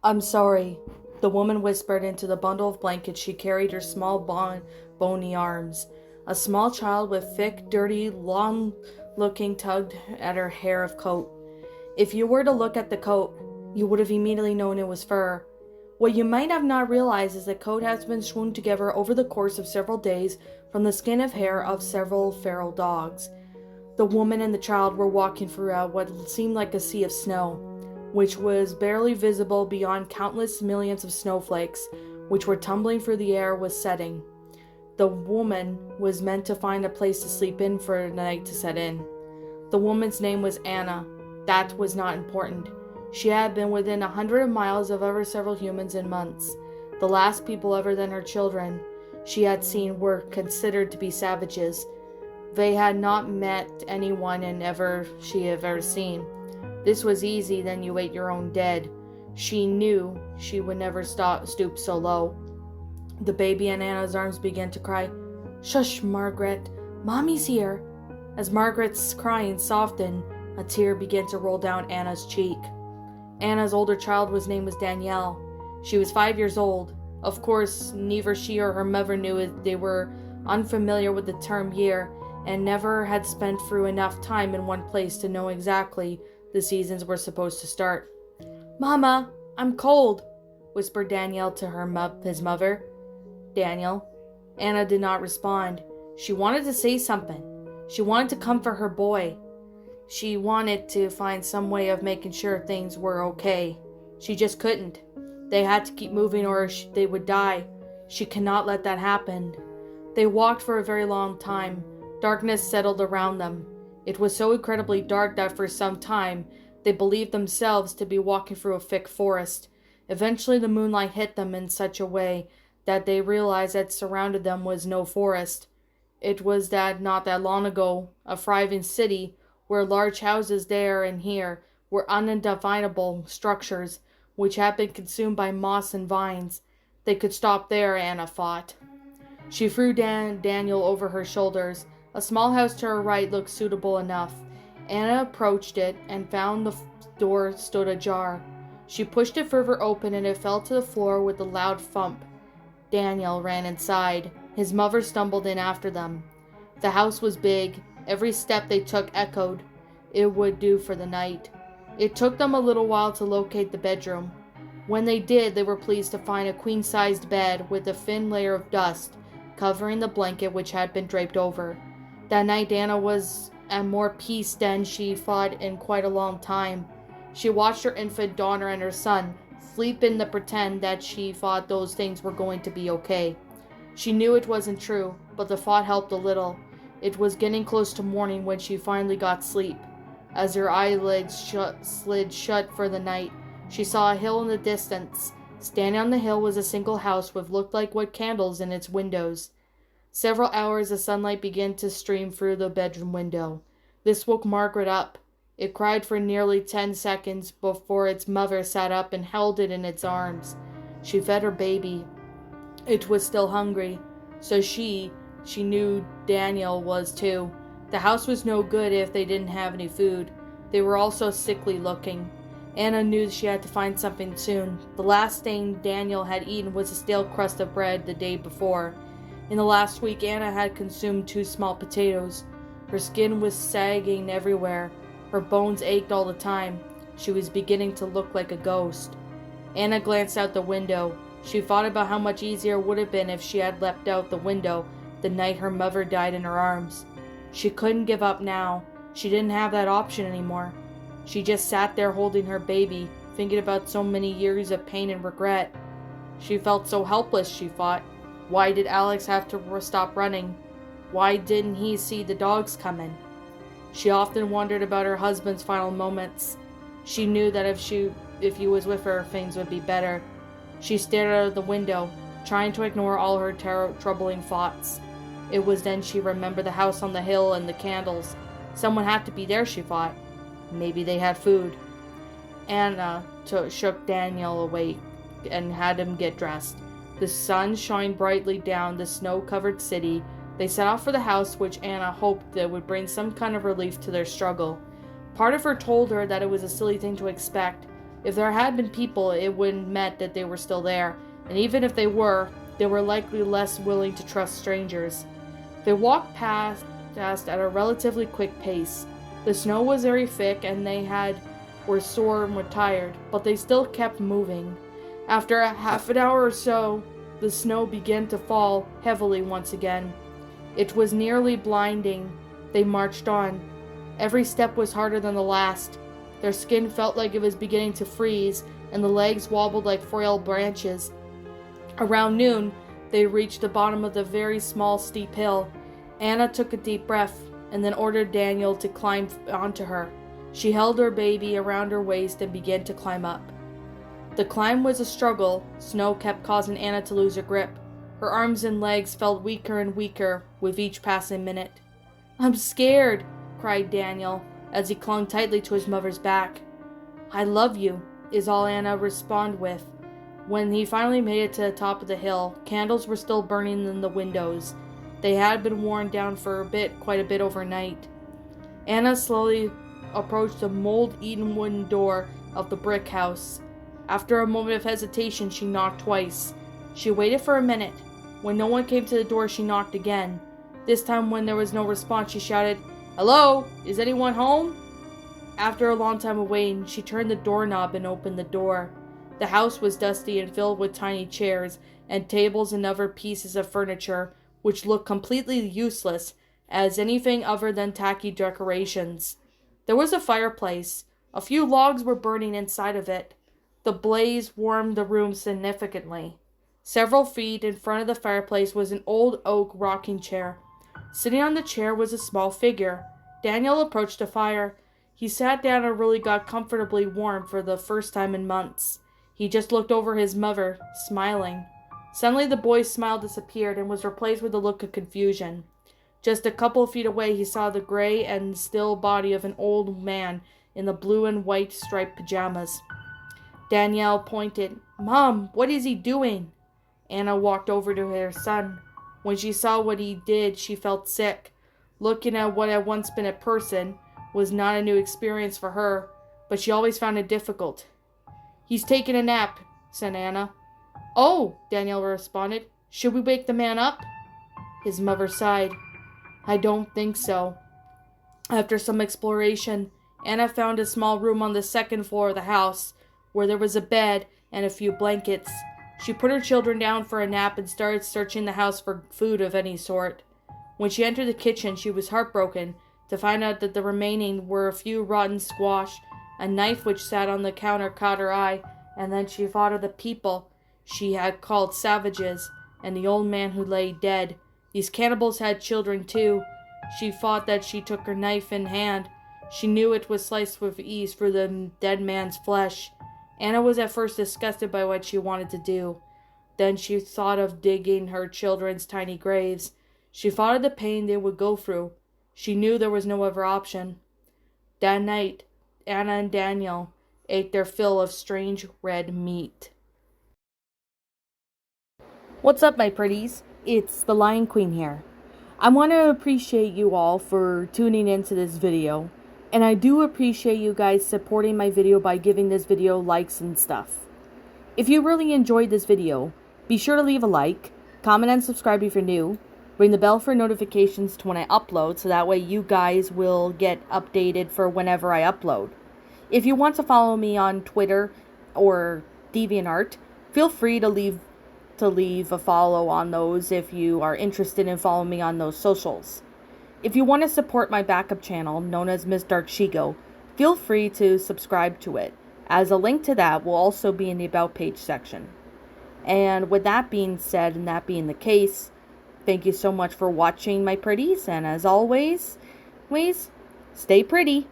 I'm sorry, the woman whispered into the bundle of blankets she carried her small, bony arms. A small child with thick, dirty, long-looking tugged at her hair of coat. If you were to look at the coat, you would have immediately known it was fur. What you might have not realized is the coat has been sewn together over the course of several days from the skin and hair of several feral dogs. The woman and the child were walking throughout what seemed like a sea of snow, which was barely visible beyond countless millions of snowflakes, which were tumbling through the air with setting. The woman was meant to find a place to sleep in for the night to set in. The woman's name was Anna. That was not important. She had been within 100 miles of ever several humans in months. The last people other than her children she had seen were considered to be savages. They had not met anyone she had ever seen. This was easy, then you ate your own dead. She knew she would never stoop so low. The baby in Anna's arms began to cry. "Shush, Margaret. Mommy's here." As Margaret's crying softened, a tear began to roll down Anna's cheek. Anna's older child's name was Danielle. She was 5 years old. Of course, neither she or her mother knew it. They were unfamiliar with the term year and never had spent through enough time in one place to know exactly the seasons were supposed to start. "Mama, I'm cold," whispered Danielle to his mother. "Daniel?" Anna did not respond. She wanted to say something. She wanted to comfort her boy. She wanted to find some way of making sure things were okay. She just couldn't. They had to keep moving or they would die. She cannot let that happen. They walked for a very long time. Darkness settled around them. It was so incredibly dark that for some time they believed themselves to be walking through a thick forest. Eventually the moonlight hit them in such a way that they realized that surrounded them was no forest. It was that not that long ago, a thriving city where large houses there and here were undefinable structures which had been consumed by moss and vines. They could stop there, Anna thought. She threw Daniel over her shoulders. A small house to her right looked suitable enough. Anna approached it and found the door stood ajar. She pushed it further open and it fell to the floor with a loud thump. Daniel ran inside. His mother stumbled in after them. The house was big. Every step they took echoed. It would do for the night. It took them a little while to locate the bedroom. When they did, they were pleased to find a queen-sized bed with a thin layer of dust covering the blanket which had been draped over. That night Anna was at more peace than she thought in quite a long time. She watched her infant daughter and her son sleep in the pretend that she thought those things were going to be okay. She knew it wasn't true, but the thought helped a little. It was getting close to morning when she finally got sleep. As her eyelids slid shut for the night, she saw a hill in the distance. Standing on the hill was a single house with looked like wood candles in its windows. Several hours of sunlight began to stream through the bedroom window. This woke Margaret up. It cried for nearly 10 seconds before its mother sat up and held it in its arms. She fed her baby. It was still hungry, so she knew Daniel was too. The house was no good if they didn't have any food. They were also sickly looking. Anna knew she had to find something soon. The last thing Daniel had eaten was a stale crust of bread the day before. In the last week, Anna had consumed 2 small potatoes. Her skin was sagging everywhere. Her bones ached all the time. She was beginning to look like a ghost. Anna glanced out the window. She thought about how much easier it would have been if she had leapt out the window the night her mother died in her arms. She couldn't give up now. She didn't have that option anymore. She just sat there holding her baby, thinking about so many years of pain and regret. She felt so helpless, she thought. Why did Alex have to stop running? Why didn't he see the dogs coming? She often wondered about her husband's final moments. She knew that if he was with her, things would be better. She stared out of the window, trying to ignore all her troubling thoughts. It was then she remembered the house on the hill and the candles. Someone had to be there, she thought. Maybe they had food. Anna shook Daniel awake and had him get dressed. The sun shined brightly down the snow-covered city. They set off for the house, which Anna hoped that would bring some kind of relief to their struggle. Part of her told her that it was a silly thing to expect, If there had been people, it wouldn't meant that they were still there, and even if they were likely less willing to trust strangers. They walked past at a relatively quick pace. The snow was very thick, and were sore and were tired, but they still kept moving. After a half an hour or so, the snow began to fall heavily once again. It was nearly blinding. They marched on. Every step was harder than the last. Their skin felt like it was beginning to freeze, and the legs wobbled like frail branches. Around noon, they reached the bottom of the very small, steep hill. Anna took a deep breath and then ordered Daniel to climb onto her. She held her baby around her waist and began to climb up. The climb was a struggle. Snow kept causing Anna to lose her grip. Her arms and legs felt weaker and weaker with each passing minute. "I'm scared," cried Daniel as he clung tightly to his mother's back. "I love you," is all Anna responded with. When he finally made it to the top of the hill, candles were still burning in the windows. They had been worn down for quite a bit overnight. Anna slowly approached the mold-eaten wooden door of the brick house. After a moment of hesitation, she knocked twice. She waited for a minute. When no one came to the door, she knocked again. This time, when there was no response, she shouted, "Hello? Is anyone home?" After a long time of waiting, she turned the doorknob and opened the door. The house was dusty and filled with tiny chairs and tables and other pieces of furniture, which looked completely useless as anything other than tacky decorations. There was a fireplace. A few logs were burning inside of it. The blaze warmed the room significantly. Several feet in front of the fireplace was an old oak rocking chair. Sitting on the chair was a small figure. Daniel approached the fire. He sat down and really got comfortably warm for the first time in months. He just looked over his mother, smiling. Suddenly the boy's smile disappeared and was replaced with a look of confusion. Just a couple of feet away, he saw the gray and still body of an old man in the blue and white striped pajamas. Danielle pointed. "Mom, what is he doing?" Anna walked over to her son. When she saw what he did, she felt sick. Looking at what had once been a person was not a new experience for her, but she always found it difficult. "He's taking a nap," said Anna. "Oh," Danielle responded. "Should we wake the man up?" His mother sighed. "I don't think so." After some exploration, Anna found a small room on the second floor of the house, where there was a bed and a few blankets. She put her children down for a nap and started searching the house for food of any sort. When she entered the kitchen, she was heartbroken to find out that the remaining were a few rotten squash. A knife which sat on the counter caught her eye, and then she thought of the people she had called savages, and the old man who lay dead. These cannibals had children too. She thought that she took her knife in hand. She knew it was sliced with ease through the dead man's flesh. Anna was at first disgusted by what she wanted to do. Then she thought of digging her children's tiny graves. She thought of the pain they would go through. She knew there was no other option. That night, Anna and Daniel ate their fill of strange red meat. What's up, my pretties? It's the Lion Queen here. I want to appreciate you all for tuning into this video. And I do appreciate you guys supporting my video by giving this video likes and stuff. If you really enjoyed this video, be sure to leave a like, comment and subscribe if you're new, ring the bell for notifications to when I upload so that way you guys will get updated for whenever I upload. If you want to follow me on Twitter or DeviantArt, feel free to leave a follow on those if you are interested in following me on those socials. If you want to support my backup channel, known as Miss Dark Shigo, feel free to subscribe to it, as a link to that will also be in the About page section. And with that being said, and that being the case, thank you so much for watching, my pretties, and as always, stay pretty.